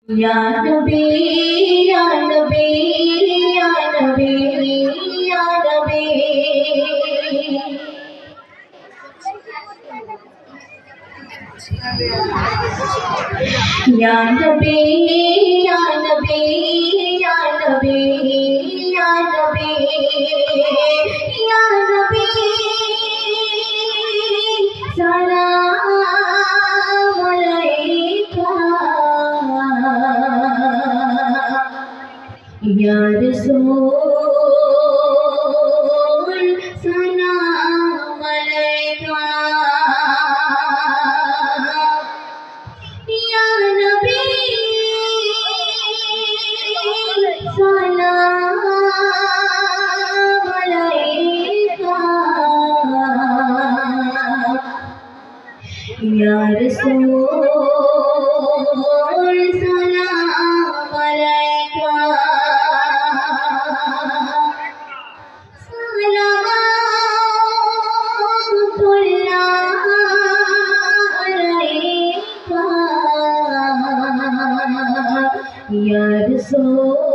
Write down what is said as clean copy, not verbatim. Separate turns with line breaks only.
या नबी या नबी या नबी या नबी या नबी या नबी या नबी या नबी या नबी सलाम अलैका या रसूल सलाम अलैका या नबी सलाम अलैका या रसूल सलाम अलैका सलावतुल्लाह अलैका या रसूल